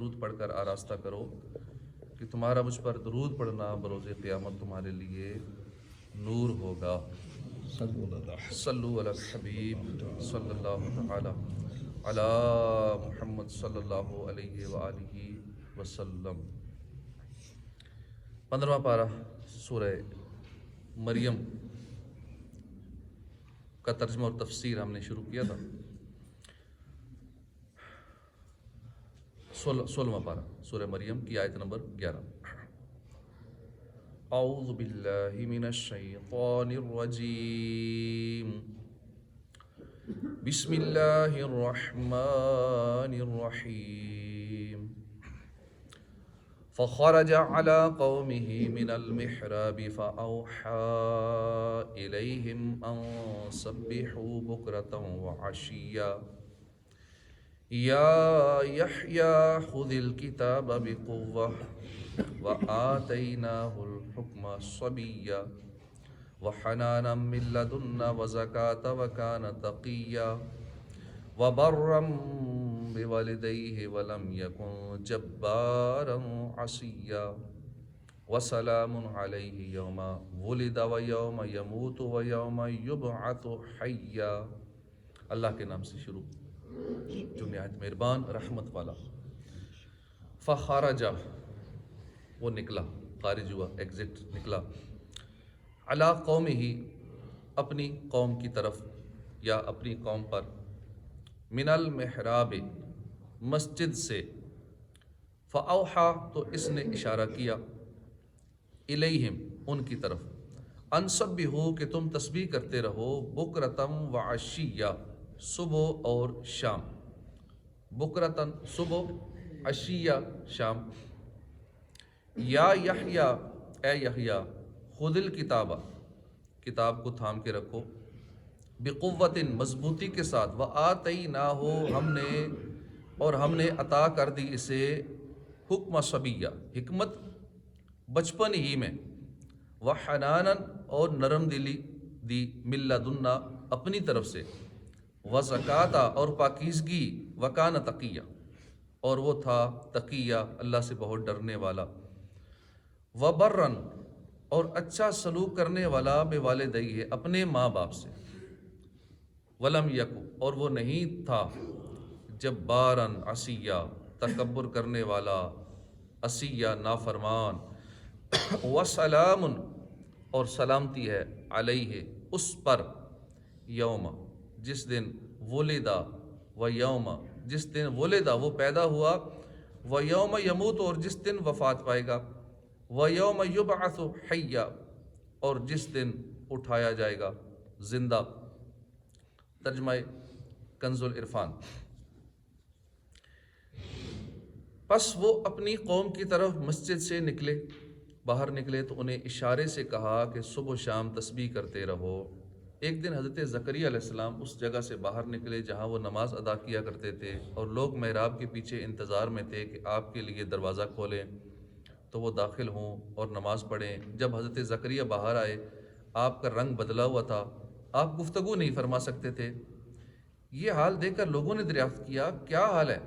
درود پڑھ کر آراستہ کرو کہ تمہارا مجھ پر درود پڑھنا بروز قیامت تمہارے لیے نور ہوگا۔ صلو علی الحبیب صلی اللہ تعالی علی محمد صلی اللہ علیہ وآلہ وسلم۔ 15واں پارہ سورہ مریم کا ترجمہ اور تفسیر ہم نے شروع کیا تھا۔ 16واں پارہ سورہ مریم کی آیت نمبر 11۔ اعوذ باللہ من الشیطان الرجیم، بسم اللہ الرحمن الرحیم۔ فخرج على قومه من المحراب فأوحى إليهم أن سبحوا بكرة وعشيا يا يحيى خذ الكتاب بقوة وآتيناه الحكم صبيا وحنانا من لدنا وزكاة وكان تقيا وبرا بوالديه ولم يكن جبارا عصيا وسلام عليه يوم ولد ويوم يموت ويوم يبعث حيا۔ اللہ کے نام سے شروع جو نہایت مہربان رحمت والا۔ فخرج، وہ نکلا، خارج ہوا، ایگزٹ نکلا، علی قومہ، اپنی قوم کی طرف یا اپنی قوم پر، من المحراب، مسجد سے، فاوحا، تو اس نے اشارہ کیا، الیہم، ان کی طرف، ان سبحوا، کہ تم تسبیح کرتے رہو، بکرتم وعشیہ، صبح اور شام، بکرتن صبح، عشیہ شام۔ یا یحییٰ، اے یحییٰ، خذ الکتاب، کتاب کو تھام کے رکھو، بقوت، مضبوطی کے ساتھ، وآتیناہ، ہم نے عطا کر دی اسے، حکم صبیہ، حکمت بچپن ہی میں، وحنانا، اور نرم دلی دی، من لدنا، اپنی طرف سے، وزکاۃ، اور پاکیزگی، وکان تقیہ، اور وہ تھا تقیہ، اللہ سے بہت ڈرنے والا، وبرن، اور اچھا سلوک کرنے والا، بوالدیہ، اپنے ماں باپ سے، ولم یکو، اور وہ نہیں تھا، جبارن عصیہ، تکبر کرنے والا، عصیہ نافرمان، وسلام، اور سلامتی ہے، علیہ، اس پر، یوم، جس دن، ولدا، و یوم، جس دن ولدا، وہ پیدا ہوا، و یوم یموت، اور جس دن وفات پائے گا، و یوم یبعث حیا، اور جس دن اٹھایا جائے گا زندہ۔ ترجمہ کنز العرفان۔ پس وہ اپنی قوم کی طرف مسجد سے نکلے، باہر نکلے تو انہیں اشارے سے کہا کہ صبح و شام تسبیح کرتے رہو۔ ایک دن حضرت زکریا علیہ السلام اس جگہ سے باہر نکلے جہاں وہ نماز ادا کیا کرتے تھے، اور لوگ محراب کے پیچھے انتظار میں تھے کہ آپ کے لیے دروازہ کھولیں تو وہ داخل ہوں اور نماز پڑھیں۔ جب حضرت زکریا باہر آئے، آپ کا رنگ بدلا ہوا تھا، آپ گفتگو نہیں فرما سکتے تھے۔ یہ حال دیکھ کر لوگوں نے دریافت کیا، کیا حال ہے؟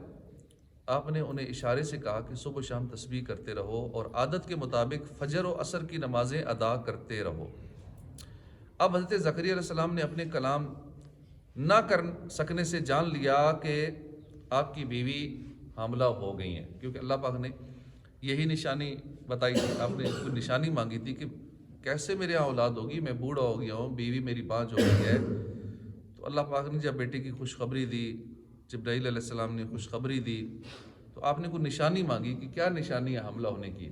آپ نے انہیں اشارے سے کہا کہ صبح و شام تسبیح کرتے رہو، اور عادت کے مطابق فجر و عصر کی نمازیں ادا کرتے رہو۔ اب حضرت زکریا علیہ السلام نے اپنے کلام نہ کر سکنے سے جان لیا کہ آپ کی بیوی حاملہ ہو گئی ہیں، کیونکہ اللہ پاک نے یہی نشانی بتائی تھی، آپ نے کوئی نشانی مانگی تھی کہ کیسے میرے یہاں اولاد ہوگی، میں بوڑھا ہو گیا ہوں، بیوی میری بانجھ ہو گئی ہے۔ تو اللہ پاک نے جب بیٹے کی خوشخبری دی، جبرائیل علیہ السلام نے خوشخبری دی، تو آپ نے کوئی نشانی مانگی کہ کیا نشانی ہے حاملہ ہونے کی۔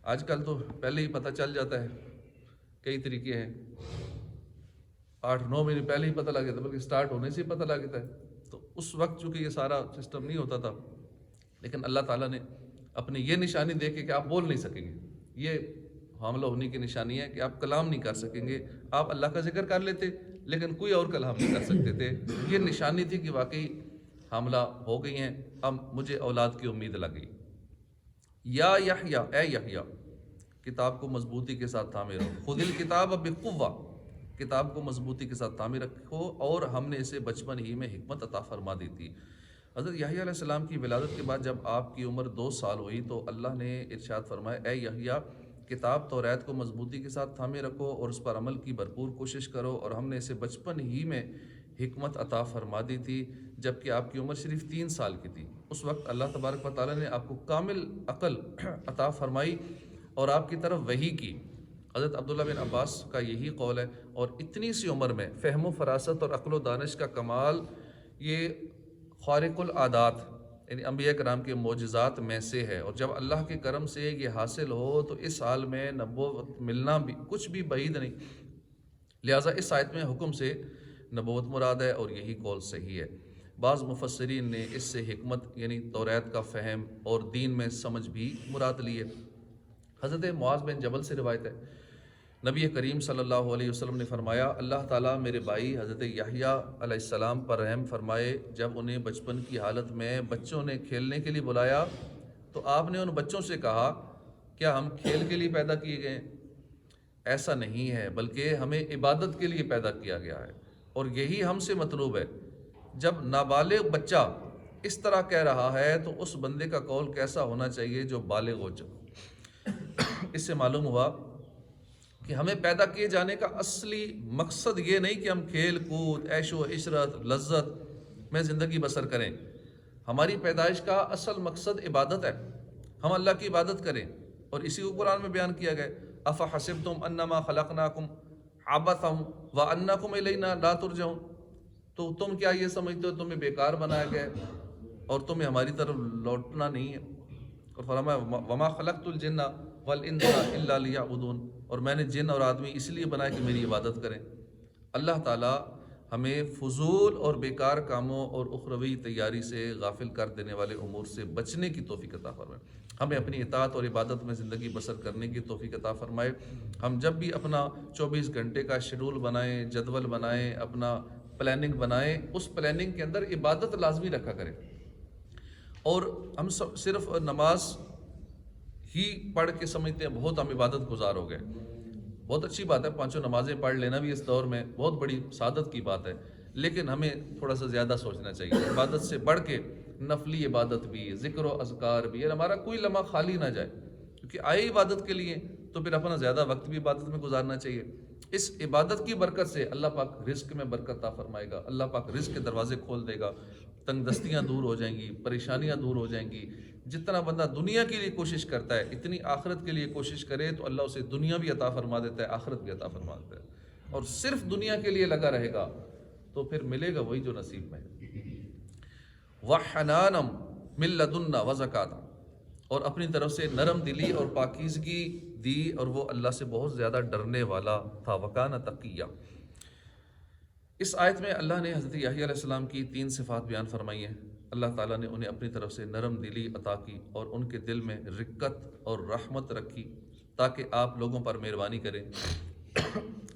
آج کل تو پہلے ہی پتہ چل جاتا ہے، کئی طریقے ہیں، 8-9 مہینے پہلے ہی پتہ لگ جاتا ہے، بلکہ سٹارٹ ہونے سے ہی پتہ لگ جاتا ہے۔ تو اس وقت چونکہ یہ سارا سسٹم نہیں ہوتا تھا، لیکن اللہ تعالیٰ نے اپنی یہ نشانی دے کے کہ آپ بول نہیں سکیں گے، یہ حاملہ ہونے کی نشانی ہے کہ آپ کلام نہیں کر سکیں گے۔ آپ اللہ کا ذکر کر لیتے لیکن کوئی اور کلام نہیں کر سکتے تھے۔ یہ نشانی تھی کہ واقعی حاملہ ہو گئی ہیں، اب مجھے اولاد کی امید لگ گئی۔ یا یحییٰ، اے یحییٰ، کتاب کو مضبوطی کے ساتھ تھامے رہو، خذ الکتاب بقوہ، کتاب کو مضبوطی کے ساتھ تھامے رکھو، اور ہم نے اسے بچپن ہی میں حکمت عطا فرما دی تھی۔ حضرت یحییٰ علیہ السلام کی ولادت کے بعد جب آپ کی عمر 2 سال ہوئی تو اللہ نے ارشاد فرمایا، اے یحییٰ، کتاب توریت کو مضبوطی کے ساتھ تھامے رکھو اور اس پر عمل کی بھرپور کوشش کرو، اور ہم نے اسے بچپن ہی میں حکمت عطا فرما دی تھی جب کہ آپ کی عمر صرف 3 سال کی تھی۔ اس وقت اللہ تبارک و تعالیٰ نے آپ کو کامل عقل عطا فرمائی اور آپ کی طرف وحی کی۔ حضرت عبداللہ بن عباس کا یہی قول ہے، اور اتنی سی عمر میں فہم و فراست اور عقل و دانش کا کمال یہ خارق العادات یعنی انبیاء کرام کے معجزات میں سے ہے، اور جب اللہ کے کرم سے یہ حاصل ہو تو اس حال میں نبوت ملنا بھی کچھ بھی بعید نہیں۔ لہٰذا اس آیت میں حکم سے نبوت مراد ہے، اور یہی قول صحیح ہے۔ بعض مفسرین نے اس سے حکمت یعنی توریت کا فہم اور دین میں سمجھ بھی مراد لی ہے۔ حضرت معاذ بن جبل سے روایت ہے، نبی کریم صلی اللہ علیہ وسلم نے فرمایا، اللہ تعالیٰ میرے بھائی حضرت یحییٰ علیہ السلام پر رحم فرمائے، جب انہیں بچپن کی حالت میں بچوں نے کھیلنے کے لیے بلایا تو آپ نے ان بچوں سے کہا، کیا ہم کھیل کے لیے پیدا کیے گئے؟ ایسا نہیں ہے، بلکہ ہمیں عبادت کے لیے پیدا کیا گیا ہے، اور یہی ہم سے مطلوب ہے۔ جب نابالغ بچہ اس طرح کہہ رہا ہے تو اس بندے کا قول کیسا ہونا چاہیے جو بالغ ہو چکا۔ اس سے معلوم ہوا کہ ہمیں پیدا کیے جانے کا اصلی مقصد یہ نہیں کہ ہم کھیل کود، عیش و عشرت، لذت میں زندگی بسر کریں۔ ہماری پیدائش کا اصل مقصد عبادت ہے، ہم اللہ کی عبادت کریں، اور اسی کو قرآن میں بیان کیا گیا، افحسبتم انما خلقناکم عبثا وانکم الینا لا ترجعون، تو تم کیا یہ سمجھتے ہو تمہیں بیکار بنایا گیا ہے اور تمہیں ہماری طرف لوٹنا نہیں ہے؟ اور فرمایا وما خلقت الجن والانس الا لیعبدون، اور میں نے جن اور آدمی اس لیے بنایا کہ میری عبادت کریں۔ اللہ تعالیٰ ہمیں فضول اور بیکار کاموں اور اخروی تیاری سے غافل کر دینے والے امور سے بچنے کی توفیق عطا فرمائے، ہمیں اپنی اطاعت اور عبادت میں زندگی بسر کرنے کی توفیق عطا فرمائے۔ ہم جب بھی اپنا 24 گھنٹے کا شیڈول بنائیں، جدول بنائیں، اپنا پلاننگ بنائیں، اس پلاننگ کے اندر عبادت لازمی رکھا کریں، اور ہم صرف نماز ہی پڑھ کے سمجھتے ہیں بہت ہم عبادت گزار ہو گئے۔ بہت اچھی بات ہے، 5 نمازیں پڑھ لینا بھی اس دور میں بہت بڑی سعادت کی بات ہے، لیکن ہمیں تھوڑا سا زیادہ سوچنا چاہیے۔ عبادت سے بڑھ کے نفلی عبادت بھی، ذکر و اذکار بھی، اور ہمارا کوئی لمحہ خالی نہ جائے، کیونکہ آئے عبادت کے لیے تو پھر اپنا زیادہ وقت بھی عبادت میں گزارنا چاہیے۔ اس عبادت کی برکت سے اللہ پاک رزق میں برکت عطا فرمائے گا، اللہ پاک رزق کے دروازے کھول دے گا، تنگ دستیاں دور ہو جائیں گی، پریشانیاں دور ہو جائیں گی۔ جتنا بندہ دنیا کے لیے کوشش کرتا ہے اتنی آخرت کے لیے کوشش کرے تو اللہ اسے دنیا بھی عطا فرما دیتا ہے، آخرت بھی عطا فرما دیتا ہے، اور صرف دنیا کے لیے لگا رہے گا تو پھر ملے گا وہی جو نصیب میں ہے۔ وَحَنَانًا مِن لَدُنَّا وَزَكَاةً، اور اپنی طرف سے نرم دلی اور پاکیزگی دی، اور وہ اللہ سے بہت زیادہ ڈرنے والا تھا۔ وَكَانَ تَقِيًّا۔ اس آیت میں اللہ نے حضرت یحییٰ علیہ السلام کی 3 صفات بیان فرمائی ہیں۔ اللہ تعالیٰ نے انہیں اپنی طرف سے نرم دلی عطا کی اور ان کے دل میں رقت اور رحمت رکھی تاکہ آپ لوگوں پر مہربانی کریں،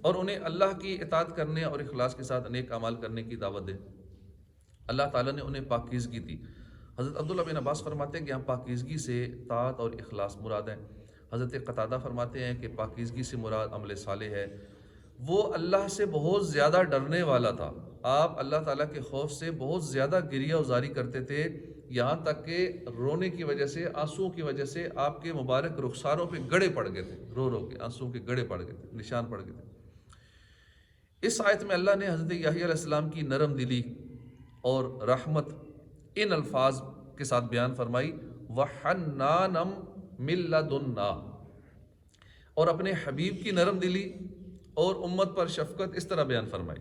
اور انہیں اللہ کی اطاعت کرنے اور اخلاص کے ساتھ نیک اعمال کرنے کی دعوت دیں۔ اللہ تعالیٰ نے انہیں پاکیزگی دی۔ حضرت عبداللہ بن عباس فرماتے ہیں کہ یہاں پاکیزگی سے طاعت اور اخلاص مراد ہیں۔ حضرت قتادہ فرماتے ہیں کہ پاکیزگی سے مراد عمل صالح ہے۔ وہ اللہ سے بہت زیادہ ڈرنے والا تھا، آپ اللہ تعالیٰ کے خوف سے بہت زیادہ گریہ ازاری کرتے تھے، یہاں تک کہ رونے کی وجہ سے، آنسوؤں کی وجہ سے آپ کے مبارک رخساروں پہ گڑے پڑ گئے تھے، رو رو کے آنسوؤں کے گڑے پڑ گئے تھے، نشان پڑ گئے تھے۔ اس آیت میں اللہ نے حضرت یحییٰ علیہ السلام کی نرم دلی اور رحمت ان الفاظ کے ساتھ بیان فرمائی، وَحَنَّانًا مِن لَدُنَّا، اور اپنے حبیب کی نرم دلی اور امت پر شفقت اس طرح بیان فرمائی،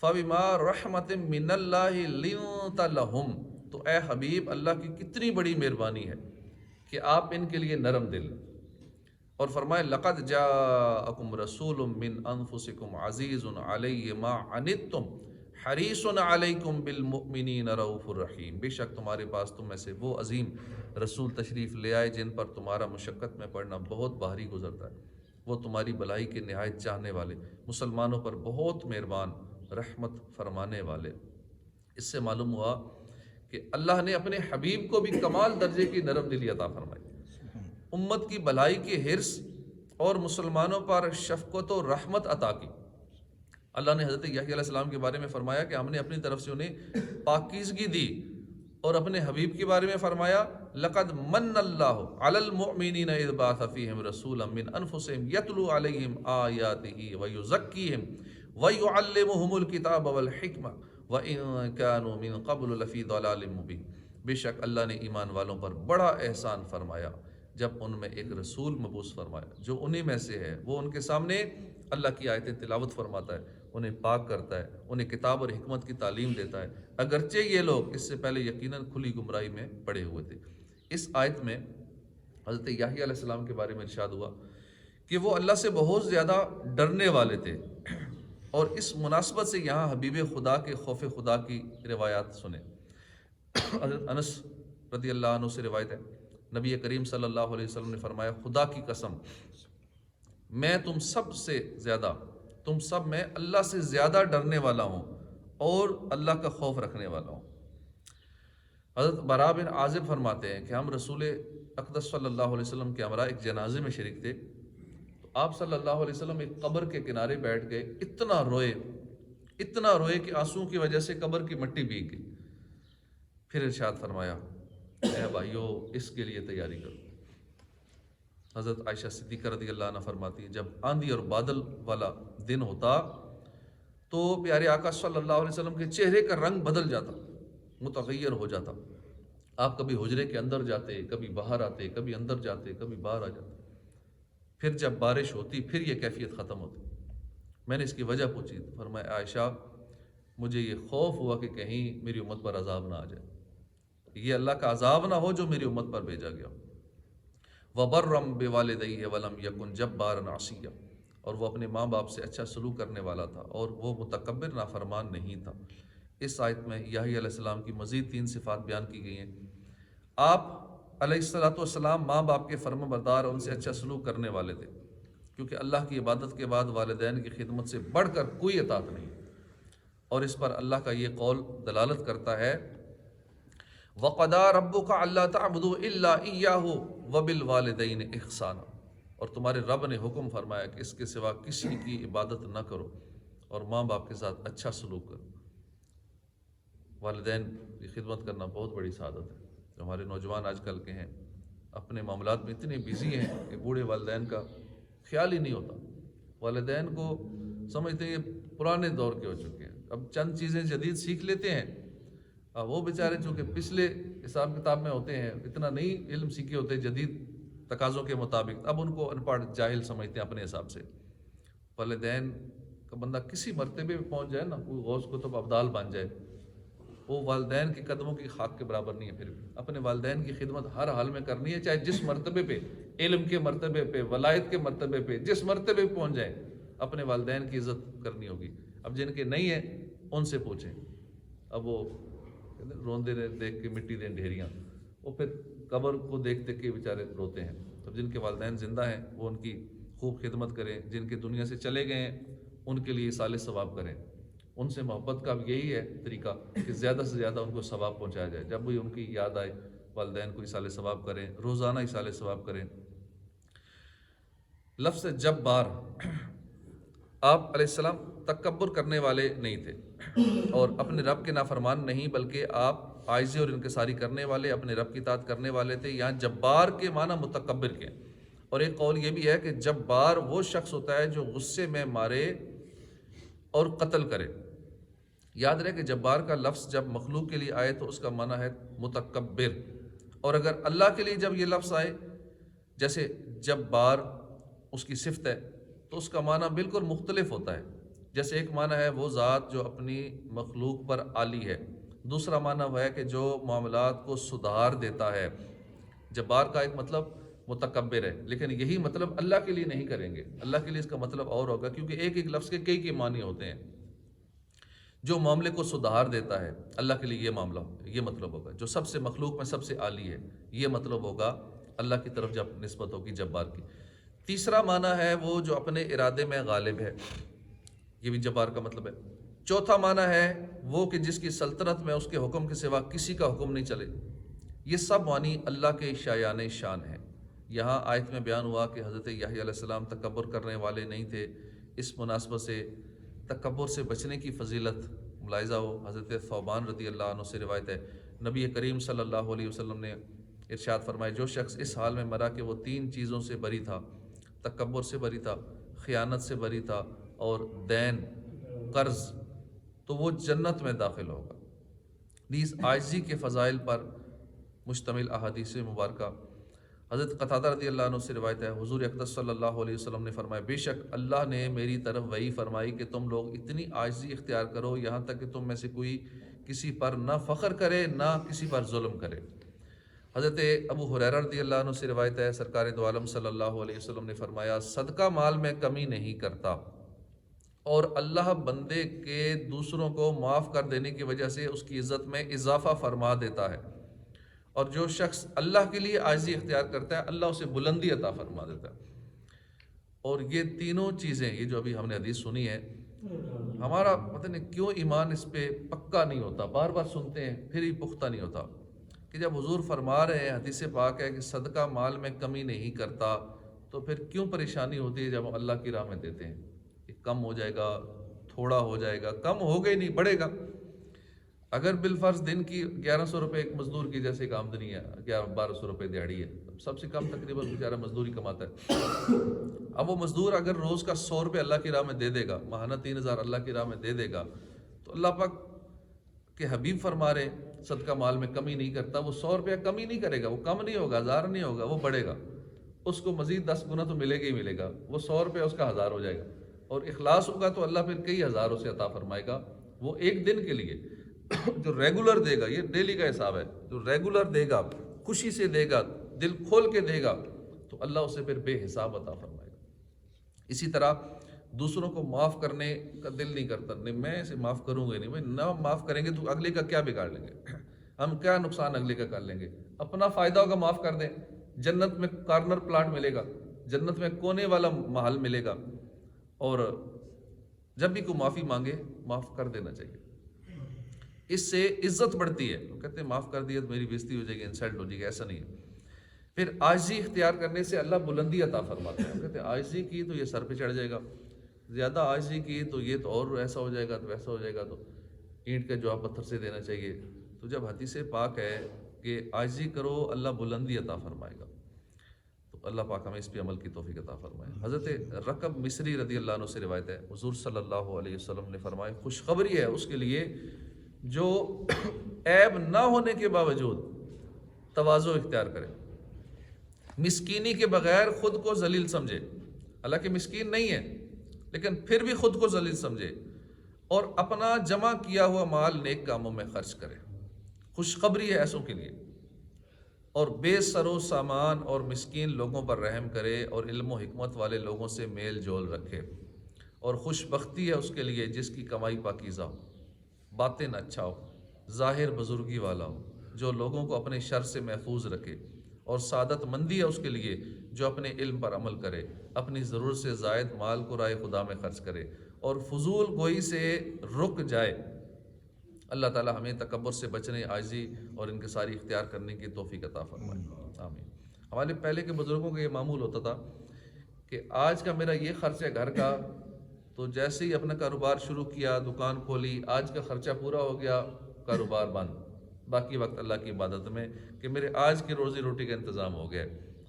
فَبِمَا رَحْمَةٍ مِّنَ اللَّهِ لِنتَ لَهُمْ، تو اے حبیب اللہ کی کتنی بڑی مہربانی ہے کہ آپ ان کے لیے نرم دل۔ اور فرمائے لَقَدْ جَاءَكُمْ رَسُولٌ مِّنْ أَنفُسِكُمْ عَزِيزٌ عَلَيْهِ مَا عَنِتُّمْ حَرِيصٌ عَلَيْكُمْ بِالْمُؤْمِنِينَ رَءُوفٌ رَحِيمٌ، بے شک تمہارے پاس تم میں سے وہ عظیم رسول تشریف لے آئے جن پر تمہارا مشقت میں پڑنا بہت بھاری گزرتا ہے، وہ تمہاری بھلائی کے نہایت چاہنے والے، مسلمانوں پر بہت مہربان، رحمت فرمانے والے۔ اس سے معلوم ہوا کہ اللہ نے اپنے حبیب کو بھی کمال درجے کی نرم دلی عطا فرمائی، امت کی بھلائی کے حرص اور مسلمانوں پر شفقت و رحمت عطا کی۔ اللہ نے حضرت یحییٰ علیہ السلام کے بارے میں فرمایا کہ ہم نے اپنی طرف سے انہیں پاکیزگی دی اور اپنے حبیب کے بارے میں فرمایا لقد من اللہ علی المؤمنین اذ بعث فیہم رسولا من انفسہم یتلو علیہم آیاتہ ویزکیہم ویعلمہم الکتاب والحکمہ وَإِن كَانُوا مِن قَبْلُ لَفِي ضَلَالٍ مُبِينٍ۔ بے شک اللہ نے ایمان والوں پر بڑا احسان فرمایا جب ان میں ایک رسول مبعوث فرمایا جو انہی میں سے ہے، وہ ان کے سامنے اللہ کی آیتیں تلاوت فرماتا ہے، انہیں پاک کرتا ہے، انہیں کتاب اور حکمت کی تعلیم دیتا ہے، اگرچہ یہ لوگ اس سے پہلے یقیناً کھلی گمراہی میں پڑے ہوئے تھے۔ اس آیت میں حضرت یحییٰ علیہ السلام کے بارے میں ارشاد ہوا کہ وہ اللہ سے بہت زیادہ ڈرنے والے تھے، اور اس مناسبت سے یہاں حبیب خدا کے خوف خدا کی روایات سنیں۔ حضرت انس رضی اللہ عنہ سے روایت ہے، نبی کریم صلی اللہ علیہ وسلم نے فرمایا خدا کی قسم میں تم سب میں اللہ سے زیادہ ڈرنے والا ہوں اور اللہ کا خوف رکھنے والا ہوں۔ حضرت براء بن عازب فرماتے ہیں کہ ہم رسول اقدس صلی اللہ علیہ وسلم کے ہمراہ ایک جنازے میں شریک تھے، تو آپ صلی اللہ علیہ وسلم ایک قبر کے کنارے بیٹھ گئے، اتنا روئے کہ آنسوؤں کی وجہ سے قبر کی مٹی بھیگ گئی۔ پھر ارشاد فرمایا اے بھائیو اس کے لیے تیاری کرو۔ حضرت عائشہ صدیقہ رضی اللہ عنہ فرماتی ہیں جب آندھی اور بادل والا دن ہوتا تو پیارے آقا صلی اللہ علیہ وسلم کے چہرے کا رنگ بدل جاتا، متغیر ہو جاتا۔ آپ کبھی حجرے کے اندر جاتے، کبھی باہر آتے، کبھی اندر جاتے، کبھی باہر آ جاتے۔ پھر جب بارش ہوتی پھر یہ کیفیت ختم ہوتی۔ میں نے اس کی وجہ پوچھی، فرمایا عائشہ مجھے یہ خوف ہوا کہ کہیں میری امت پر عذاب نہ آ جائے، یہ اللہ کا عذاب نہ ہو جو میری امت پر بھیجا گیا۔ وَبَرًّا بِوَالِدَيْهِ وَلَمْ يَكُنْ جَبَّارًا عَصِيًّا، اور وہ اپنے ماں باپ سے اچھا سلوک کرنے والا تھا اور وہ متکبر نافرمان نہیں تھا۔ اس آیت میں یحییٰ علیہ السلام کی مزید 3 صفات بیان کی گئی ہیں۔ آپ علیہ السلام ماں باپ کے فرما بردار، ان سے اچھا سلوک کرنے والے تھے، کیونکہ اللہ کی عبادت کے بعد والدین کی خدمت سے بڑھ کر کوئی اطاعت نہیں، اور اس پر اللہ کا یہ قول دلالت کرتا ہے وَقَضَىٰ رَبُّكَ أَلَّا تَعْبُدُوا إِلَّا إِيَّاهُ وَبِالْوَالِدَيْنِ إِحْسَانًا، اور تمہارے رب نے حکم فرمایا کہ اس کے سوا کسی کی عبادت نہ کرو اور ماں باپ کے ساتھ اچھا سلوک کرو۔ والدین کی خدمت کرنا بہت بڑی سعادت ہے۔ جو ہمارے نوجوان آج کل کے ہیں اپنے معاملات میں اتنے بزی ہیں کہ بوڑھے والدین کا خیال ہی نہیں ہوتا، والدین کو سمجھتے ہیں یہ پرانے دور کے ہو چکے ہیں، اب چند چیزیں جدید سیکھ لیتے ہیں، وہ بیچارے چونکہ پچھلے حساب کتاب میں ہوتے ہیں، اتنا نہیں علم سیکھے ہوتے جدید تقاضوں کے مطابق، اب ان کو ان پڑھ جاہل سمجھتے ہیں اپنے حساب سے۔ والدین کا بندہ کسی مرتبے پہ پہنچ جائے نا، کوئی غوث کتب ابدال بن جائے، وہ والدین کے قدموں کی خاک کے برابر نہیں ہے۔ پھر بھی اپنے والدین کی خدمت ہر حال میں کرنی ہے، چاہے جس مرتبے پہ، علم کے مرتبے پہ، ولایت کے مرتبے پہ، جس مرتبے پہ پہنچ جائیں اپنے والدین کی عزت کرنی ہوگی۔ اب جن کے نہیں ہیں ان سے پوچھیں، اب وہ روندے دیکھ کے مٹی دیں ڈھیریاں، وہ پھر قبر کو دیکھ دیکھ کے بیچارے روتے ہیں۔ تو جن کے والدین زندہ ہیں وہ ان کی خوب خدمت کریں، جن کے دنیا سے چلے گئے ہیں ان کے لیے اصال ثواب کریں۔ ان سے محبت کا بھی یہی ہے طریقہ کہ زیادہ سے زیادہ ان کو ثواب پہنچایا جائے، جب بھی ان کی یاد آئے والدین کو اصال ثواب کریں، روزانہ اصال ثواب کریں۔ لفظ جبار، آپ علیہ السلام تکبر کرنے والے نہیں تھے اور اپنے رب کے نافرمان نہیں، بلکہ آپ عاجزی اور انکساری کرنے والے، اپنے رب کی اطاعت کرنے والے تھے۔ یہاں جبار کے معنی متکبر کے، اور ایک قول یہ بھی ہے کہ جبار وہ شخص ہوتا ہے جو غصے میں مارے اور قتل کرے۔ یاد رہے کہ جبار کا لفظ جب مخلوق کے لیے آئے تو اس کا معنی ہے متکبر، اور اگر اللہ کے لیے جب یہ لفظ آئے جیسے جبار اس کی صفت ہے تو اس کا معنی بالکل مختلف ہوتا ہے۔ جیسے ایک معنی ہے وہ ذات جو اپنی مخلوق پر عالی ہے، دوسرا معنی وہ ہے کہ جو معاملات کو سدھار دیتا ہے۔ جبار کا ایک مطلب متکبر ہے، لیکن یہی مطلب اللہ کے لیے نہیں کریں گے، اللہ کے لیے اس کا مطلب اور ہوگا، کیونکہ ایک ایک لفظ کے کئی معنی ہوتے ہیں۔ جو معاملے کو سدھار دیتا ہے اللہ کے لیے یہ معاملہ، یہ مطلب ہوگا۔ جو سب سے مخلوق میں سب سے عالی ہے، یہ مطلب ہوگا اللہ کی طرف جب نسبت ہوگی جبار کی۔ تیسرا معنی ہے وہ جو اپنے ارادے میں غالب ہے، یہ بھی جبار کا مطلب ہے۔ چوتھا معنی ہے وہ کہ جس کی سلطنت میں اس کے حکم کے سوا کسی کا حکم نہیں چلے۔ یہ سب معنی اللہ کے شایان شان ہیں۔ یہاں آیت میں بیان ہوا کہ حضرت یحییٰ علیہ السلام تکبر کرنے والے نہیں تھے، اس مناسبت سے تکبر سے بچنے کی فضیلت ملاحظہ ہو۔ حضرت ثوبان رضی اللہ عنہ سے روایت ہے، نبی کریم صلی اللہ علیہ وسلم نے ارشاد فرمایا جو شخص اس حال میں مرا کہ وہ 3 چیزوں سے بری تھا، تکبر سے بری تھا، خیانت سے بری تھا اور دین قرض، تو وہ جنت میں داخل ہوگا۔ نیز عاجزی کے فضائل پر مشتمل احادیث مبارکہ حضرت قتادہ رضی اللہ عنہ سے روایت ہے، حضور اقدس صلی اللہ علیہ وسلم نے فرمایا بے شک اللہ نے میری طرف وحی فرمائی کہ تم لوگ اتنی عاجزی اختیار کرو یہاں تک کہ تم میں سے کوئی کسی پر نہ فخر کرے نہ کسی پر ظلم کرے۔ حضرت ابو ہریرہ رضی اللہ عنہ سے روایت ہے، سرکار دو عالم صلی اللہ علیہ وسلم نے فرمایا صدقہ مال میں کمی نہیں کرتا، اور اللہ بندے کے دوسروں کو معاف کر دینے کی وجہ سے اس کی عزت میں اضافہ فرما دیتا ہے، اور جو شخص اللہ کے لیے عاجزی اختیار کرتا ہے اللہ اسے بلندی عطا فرما دیتا ہے۔ اور یہ تینوں چیزیں، یہ جو ابھی ہم نے حدیث سنی ہے، ہمارا پتہ نہیں کیوں ایمان اس پہ پکا نہیں ہوتا، بار بار سنتے ہیں پھر ہی پختہ نہیں ہوتا کہ جب حضور فرما رہے ہیں، حدیث پاک ہے کہ صدقہ مال میں کمی نہیں کرتا، تو پھر کیوں پریشانی ہوتی ہے جب ہم اللہ کی راہ میں دیتے ہیں کہ کم ہو جائے گا، تھوڑا ہو جائے گا، کم ہوگا ہی نہیں، بڑھے گا۔ اگر بالفرض دن کی 1100 روپے ایک مزدور کی جیسے ایک آمدنی ہے، 1200 روپے دیہڑی ہے، سب سے کم تقریباً بیچارہ مزدوری کماتا ہے۔ اب وہ مزدور اگر روز کا 100 روپے اللہ کی راہ میں دے دے گا، ماہانہ 3000 اللہ کی راہ میں دے دے گا، تو اللہ پاک کے حبیب فرما رہے صدقہ مال میں کمی نہیں کرتا، وہ 100 روپیہ کمی نہیں کرے گا، وہ کم نہیں ہوگا، 1000 نہیں ہوگا، وہ بڑھے گا، اس کو مزید 10 گنا تو ملے گا ہی ملے گا، وہ 100 روپیہ اس کا 1000 ہو جائے گا، اور اخلاص ہوگا تو اللہ پھر کئی ہزاروں سے عطا فرمائے گا۔ وہ ایک دن کے لیے جو ریگولر دے گا، یہ ڈیلی کا حساب ہے، جو ریگولر دے گا، خوشی سے دے گا، دل کھول کے دے گا، تو اللہ اسے پھر بے حساب عطا فرمائے گا۔ اسی طرح دوسروں کو معاف کرنے کا دل نہیں کرتا، نہیں میں اسے معاف کروں گا نہیں، بھائی نہ معاف کریں گے تو اگلے کا کیا بگاڑ لیں گے، ہم کیا نقصان اگلے کا کر لیں گے، اپنا فائدہ ہوگا معاف کر دیں، جنت میں کارنر پلاٹ ملے گا، جنت میں کونے والا محل ملے گا، اور جب بھی کوئی معافی مانگے معاف کر دینا چاہیے، اس سے عزت بڑھتی ہے۔ وہ کہتے ہیں معاف کر دیا تو میری بےزتی ہو جائے گی، انسلٹ ہو جائے گی، ایسا نہیں ہے۔ پھر عاجزی اختیار کرنے سے اللہ بلندی عطا فرماتا ہے۔ کہتے ہیں عاجزی کی تو یہ سر پہ چڑھ جائے گا، زیادہ عاجزی کی تو یہ تو اور ایسا ہو جائے گا تو ویسا ہو جائے گا، تو اینٹ کا جواب پتھر سے دینا چاہیے۔ تو جب حدیث پاک ہے کہ عاجزی کرو اللہ بلندی عطا فرمائے گا، تو اللہ پاک ہمیں اس پہ عمل کی توفیق عطا فرمائے۔ حضرت رکب مصری رضی اللہ عنہ سے روایت ہے، حضور صلی اللہ علیہ وسلم نے فرمایا خوشخبری ہے اس کے لیے جو عیب نہ ہونے کے باوجود تواضع اختیار کرے، مسکینی کے بغیر خود کو ذلیل سمجھے، حالانکہ مسکین نہیں ہے لیکن پھر بھی خود کو ذلیل سمجھے، اور اپنا جمع کیا ہوا مال نیک کاموں میں خرچ کرے۔ خوشخبری ہے ایسوں کے لیے، اور بے سر و سامان اور مسکین لوگوں پر رحم کرے، اور علم و حکمت والے لوگوں سے میل جول رکھے، اور خوش بختی ہے اس کے لیے جس کی کمائی پاکیزہ ہو، باطن اچھا ہو، ظاہر بزرگی والا ہو، جو لوگوں کو اپنے شر سے محفوظ رکھے، اور سعادت مندی ہے اس کے لیے جو اپنے علم پر عمل کرے، اپنی ضرورت سے زائد مال کو رائے خدا میں خرچ کرے، اور فضول گوئی سے رک جائے۔ اللہ تعالی ہمیں تکبر سے بچنے، عاجزی اور انکساری اختیار کرنے کی توفیق عطا فرمائے، آمین۔ ہمارے پہلے کے بزرگوں کا یہ معمول ہوتا تھا کہ آج کا میرا یہ خرچ ہے گھر کا، تو جیسے ہی اپنا کاروبار شروع کیا، دکان کھولی، آج کا خرچہ پورا ہو گیا، کاروبار بند، باقی وقت اللہ کی عبادت میں کہ میرے آج کی روزی روٹی کا انتظام ہو گیا۔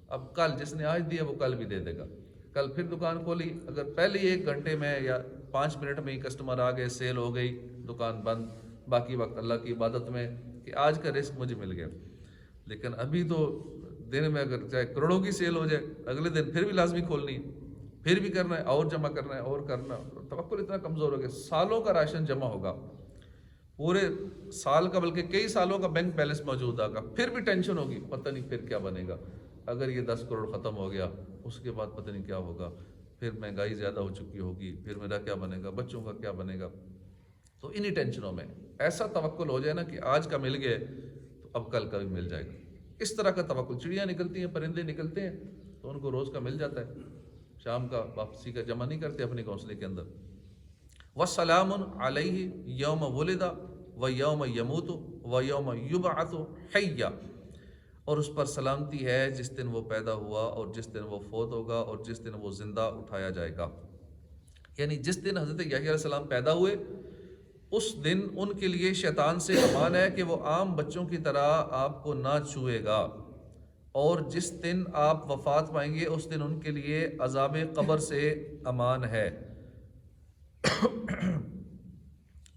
اب کل جس نے آج دیا وہ کل بھی دے دے گا، کل پھر دکان کھولی، اگر پہلے 1 گھنٹے میں یا 5 منٹ میں ہی کسٹمر آ گئے، سیل ہو گئی، دکان بند، باقی وقت اللہ کی عبادت میں کہ آج کا رزق مجھے مل گیا۔ لیکن ابھی تو دن میں اگر چاہے کروڑوں کی سیل ہو جائے، اگلے دن پھر بھی لازمی کھولنی ہے، پھر بھی کرنا ہے، اور جمع کرنا ہے، اور کرنا، توکل اتنا کمزور ہو گیا، سالوں کا راشن جمع ہوگا، پورے سال کا بلکہ کئی سالوں کا بینک بیلنس موجود ہوگا، پھر بھی ٹینشن ہوگی، پتہ نہیں پھر کیا بنے گا، اگر یہ 10 کروڑ ختم ہو گیا اس کے بعد پتہ نہیں کیا ہوگا، پھر مہنگائی زیادہ ہو چکی ہوگی، پھر میرا کیا بنے گا، بچوں کا کیا بنے گا۔ تو انہی ٹینشنوں میں ایسا توکل ہو جائے نا کہ آج کا مل گیا تو اب کل کا بھی مل جائے گا، اس طرح کا توکل۔ چڑیاں نکلتی ہیں، پرندے نکلتے ہیں تو ان کو روز کا مل جاتا ہے، شام کا واپسی کا جمع نہیں کرتے اپنے گھونسلے کے اندر۔ وَسَلَامٌ عَلَيْهِ يَوْمَ وُلِدَ وَيَوْمَ يَمُوتُ وَيَوْمَ يُبْعَثُ حَيًّا، اور اس پر سلامتی ہے جس دن وہ پیدا ہوا اور جس دن وہ فوت ہوگا اور جس دن وہ زندہ اٹھایا جائے گا۔ یعنی جس دن حضرت یحییٰ علیہ السلام پیدا ہوئے اس دن ان کے لیے شیطان سے امان ہے کہ وہ عام بچوں کی طرح آپ کو نہ چھوئے گا، اور جس دن آپ وفات پائیں گے اس دن ان کے لیے عذاب قبر سے امان ہے،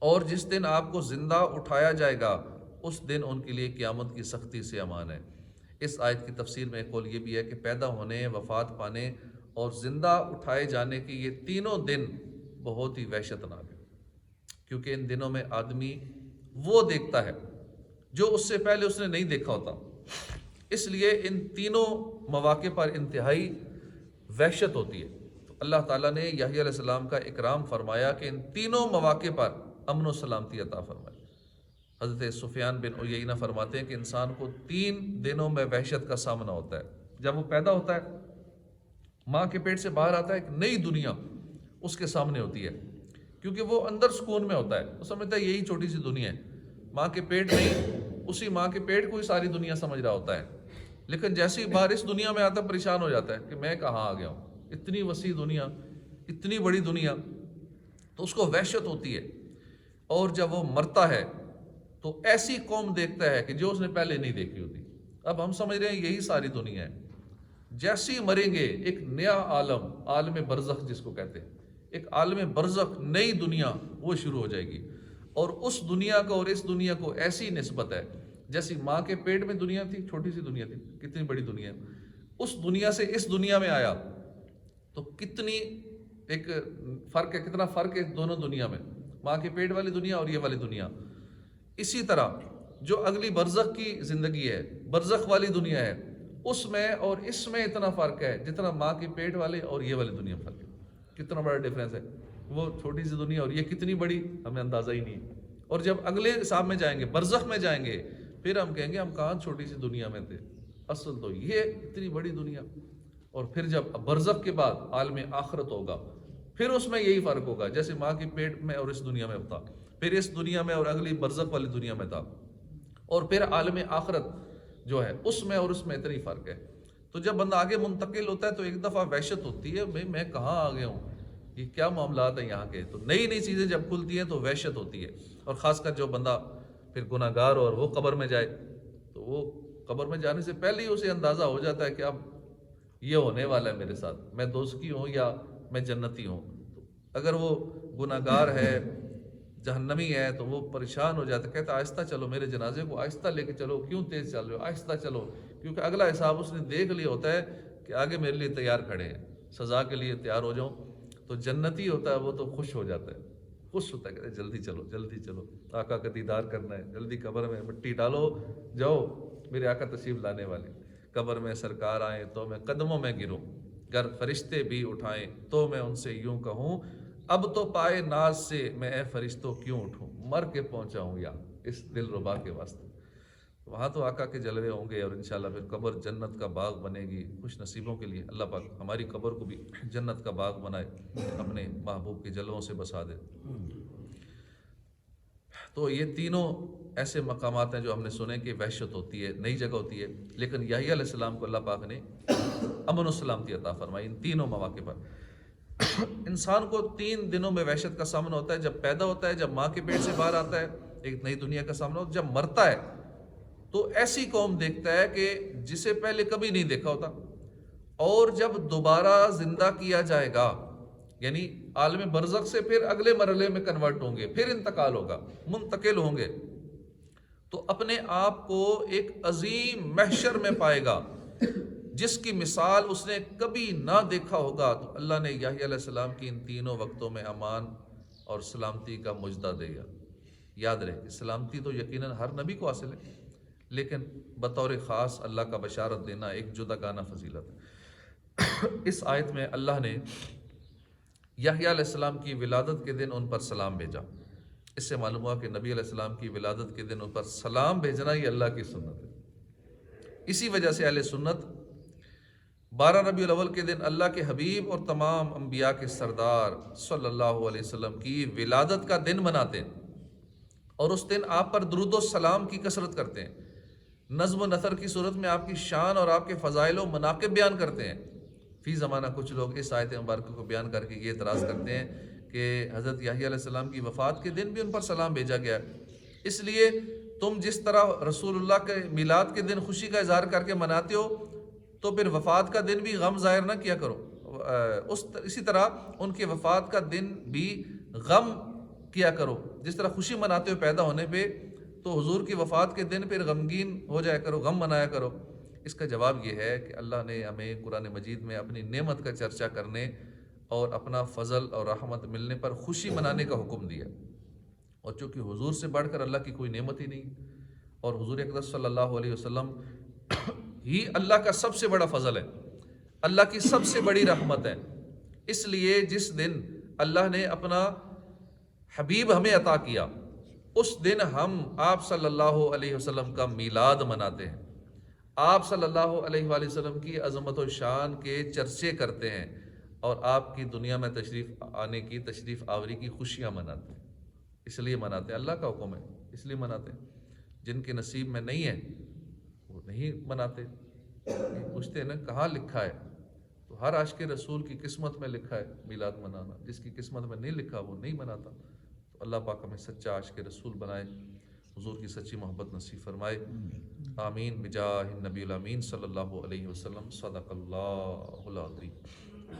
اور جس دن آپ کو زندہ اٹھایا جائے گا اس دن ان کے لیے قیامت کی سختی سے امان ہے۔ اس آیت کی تفسیر میں ایک قول یہ بھی ہے کہ پیدا ہونے، وفات پانے اور زندہ اٹھائے جانے کے یہ تینوں دن بہت ہی وحشتناک ہے، کیونکہ ان دنوں میں آدمی وہ دیکھتا ہے جو اس سے پہلے اس نے نہیں دیکھا ہوتا، اس لیے ان تینوں مواقع پر انتہائی وحشت ہوتی ہے۔ تو اللہ تعالیٰ نے یحییٰ علیہ السلام کا اکرام فرمایا کہ ان تینوں مواقع پر امن و سلامتی عطا فرمائے۔ حضرت سفیان بن عیینہ فرماتے ہیں کہ انسان کو 3 دنوں میں وحشت کا سامنا ہوتا ہے۔ جب وہ پیدا ہوتا ہے، ماں کے پیٹ سے باہر آتا ہے، ایک نئی دنیا اس کے سامنے ہوتی ہے، کیونکہ وہ اندر سکون میں ہوتا ہے، وہ سمجھتا ہے یہی چھوٹی سی دنیا ہے، ماں کے پیٹ نہیں، اسی ماں کے پیٹ کو ہی ساری دنیا سمجھ رہا ہوتا ہے، لیکن جیسے ہی باہر اس دنیا میں آتا پریشان ہو جاتا ہے کہ میں کہاں آ گیا ہوں، اتنی وسیع دنیا، اتنی بڑی دنیا، تو اس کو وحشت ہوتی ہے۔ اور جب وہ مرتا ہے تو ایسی قوم دیکھتا ہے کہ جو اس نے پہلے نہیں دیکھی ہوتی۔ اب ہم سمجھ رہے ہیں یہی ساری دنیا ہے، جیسے ہی مریں گے ایک نیا عالم، عالم برزخ جس کو کہتے ہیں، ایک عالم برزخ، نئی دنیا وہ شروع ہو جائے گی، اور اس دنیا کو اور اس دنیا کو ایسی نسبت ہے جیسی ماں کے پیٹ میں دنیا تھی، چھوٹی سی دنیا تھی، کتنی بڑی دنیا ہے، اس دنیا سے اس دنیا میں آیا تو کتنی ایک فرق ہے، کتنا فرق ہے دونوں دنیا میں، ماں کے پیٹ والی دنیا اور یہ والی دنیا۔ اسی طرح جو اگلی برزخ کی زندگی ہے، برزخ والی دنیا ہے، اس میں اور اس میں اتنا فرق ہے جتنا ماں کے پیٹ والے اور یہ والی دنیا میں فرق ہے، کتنا بڑا ڈیفرنس ہے، وہ چھوٹی سی دنیا اور یہ کتنی بڑی، ہمیں اندازہ ہی نہیں ہے۔ اور جب اگلے حساب میں جائیں گے، برزخ میں جائیں گے، پھر ہم کہیں گے ہم کہاں چھوٹی سی دنیا میں تھے، اصل تو یہ اتنی بڑی دنیا۔ اور پھر جب برزخ کے بعد عالم آخرت ہوگا، پھر اس میں یہی فرق ہوگا، جیسے ماں کے پیٹ میں اور اس دنیا میں تھا، پھر اس دنیا میں اور اگلی برزخ والی دنیا میں تھا، اور پھر عالم آخرت جو ہے اس میں اور اس میں اتنی فرق ہے۔ تو جب بندہ آگے منتقل ہوتا ہے تو ایک دفعہ وحشت ہوتی ہے، میں کہاں آ گیا ہوں، یہ کیا معاملات ہیں یہاں کے۔ تو نئی نئی چیزیں جب کھلتی ہیں تو وحشت ہوتی ہے، اور خاص کر جو بندہ پھر گناہ گار اور وہ قبر میں جائے تو وہ قبر میں جانے سے پہلے ہی اسے اندازہ ہو جاتا ہے کہ اب یہ ہونے والا ہے میرے ساتھ، میں دوزخی ہوں یا میں جنتی ہوں۔ تو اگر وہ گناہ گار ہے، جہنمی ہے، تو وہ پریشان ہو جاتا ہے، کہتا آہستہ چلو، میرے جنازے کو آہستہ لے کے چلو، کیوں تیز چل رہے ہو، آہستہ چلو، کیونکہ اگلا حساب اس نے دیکھ لیا ہوتا ہے کہ آگے میرے لیے تیار کھڑے ہیں، سزا کے لیے تیار ہو جاؤں۔ تو جنتی ہوتا ہے وہ تو خوش ہو جاتا ہے، خوش ہوتا ہے، کہتا ہے جلدی چلو جلدی چلو، آقا کا دیدار کرنا ہے، جلدی قبر میں مٹی ڈالو، جاؤ، میرے آقا تشریف لانے والے، قبر میں سرکار آئیں تو میں قدموں میں گروں، گر فرشتے بھی اٹھائیں تو میں ان سے یوں کہوں، اب تو پائے ناز سے میں اے فرشتوں کیوں اٹھوں، مر کے پہنچا ہوں یا اس دل ربا کے واسطے۔ وہاں تو آقا کے جلوے ہوں گے، اور انشاءاللہ پھر قبر جنت کا باغ بنے گی خوش نصیبوں کے لیے۔ اللہ پاک ہماری قبر کو بھی جنت کا باغ بنائے، اپنے محبوب کے جلووں سے بسا دے۔ تو یہ تینوں ایسے مقامات ہیں جو ہم نے سنے کہ وحشت ہوتی ہے، نئی جگہ ہوتی ہے، لیکن یحییٰ علیہ السلام کو اللہ پاک نے امن و سلامتی عطا فرمائی ان تینوں مواقع پر۔ انسان کو 3 دنوں میں وحشت کا سامنا ہوتا ہے، جب پیدا ہوتا ہے، جب ماں کے پیٹ سے باہر آتا ہے، ایک نئی دنیا کا سامنا ہوتا ہے، جب مرتا ہے تو ایسی قوم دیکھتا ہے کہ جسے پہلے کبھی نہیں دیکھا ہوتا، اور جب دوبارہ زندہ کیا جائے گا، یعنی عالم برزخ سے پھر اگلے مرحلے میں کنورٹ ہوں گے، پھر انتقال ہوگا، منتقل ہوں گے، تو اپنے آپ کو ایک عظیم محشر میں پائے گا جس کی مثال اس نے کبھی نہ دیکھا ہوگا۔ تو اللہ نے یحییٰ علیہ السلام کی ان تینوں وقتوں میں امان اور سلامتی کا مجدہ دے گا۔ یاد رہے کہ سلامتی تو یقیناً ہر نبی کو حاصل ہے، لیکن بطور خاص اللہ کا بشارت دینا ایک جداگانہ فضیلت ہے۔ اس آیت میں اللہ نے یحییٰ علیہ السلام کی ولادت کے دن ان پر سلام بھیجا۔ اس سے معلوم ہوا کہ نبی علیہ السلام کی ولادت کے دن ان پر سلام بھیجنا یہ اللہ کی سنت ہے۔ اسی وجہ سے اہل سنت 12 ربیع الاول کے دن اللہ کے حبیب اور تمام انبیاء کے سردار صلی اللہ علیہ وسلم کی ولادت کا دن مناتے ہیں، اور اس دن آپ پر درود و سلام کی کثرت کرتے ہیں، نظم و نثر کی صورت میں آپ کی شان اور آپ کے فضائل و مناقب بیان کرتے ہیں۔ فی زمانہ کچھ لوگ اس آیت مبارکہ کو بیان کر کے یہ اعتراض کرتے ہیں کہ حضرت یحییٰ علیہ السلام کی وفات کے دن بھی ان پر سلام بھیجا گیا ہے۔ اس لیے تم جس طرح رسول اللہ کے میلاد کے دن خوشی کا اظہار کر کے مناتے ہو، تو پھر وفات کا دن بھی غم ظاہر نہ کیا کرو۔ اسی طرح ان کے وفات کا دن بھی غم کیا کرو، جس طرح خوشی مناتے ہو پیدا ہونے پہ، تو حضور کی وفات کے دن پھر غمگین ہو جایا کرو، غم منایا کرو۔ اس کا جواب یہ ہے کہ اللہ نے ہمیں قرآن مجید میں اپنی نعمت کا چرچا کرنے اور اپنا فضل اور رحمت ملنے پر خوشی منانے کا حکم دیا، اور چونکہ حضور سے بڑھ کر اللہ کی کوئی نعمت ہی نہیں، اور حضور اقدس صلی اللہ علیہ وسلم ہی اللہ کا سب سے بڑا فضل ہے، اللہ کی سب سے بڑی رحمت ہے۔ اس لیے جس دن اللہ نے اپنا حبیب ہمیں عطا کیا، اس دن ہم آپ صلی اللہ علیہ وسلم کا میلاد مناتے ہیں، آپ صلی اللہ علیہ وآلہ وسلم کی عظمت و شان کے چرچے کرتے ہیں، اور آپ کی دنیا میں تشریف آنے کی، تشریف آوری کی خوشیاں مناتے ہیں۔ اس لیے مناتے ہیں، اللہ کا حکم ہے، اس لیے مناتے ہیں۔ جن کے نصیب میں نہیں ہے وہ نہیں مناتے، پوچھتے ہیں نا کہاں لکھا ہے، تو ہر عاشق رسول کی قسمت میں لکھا ہے میلاد منانا، جس کی قسمت میں نہیں لکھا وہ نہیں مناتا۔ تو اللہ پاک ہمیں سچا عاشق رسول بنائے، حضور کی سچی محبت نصیب فرمائے، آمین بجاہ النبی الامین صلی اللہ علیہ وسلم۔ صدق اللہ العظیم۔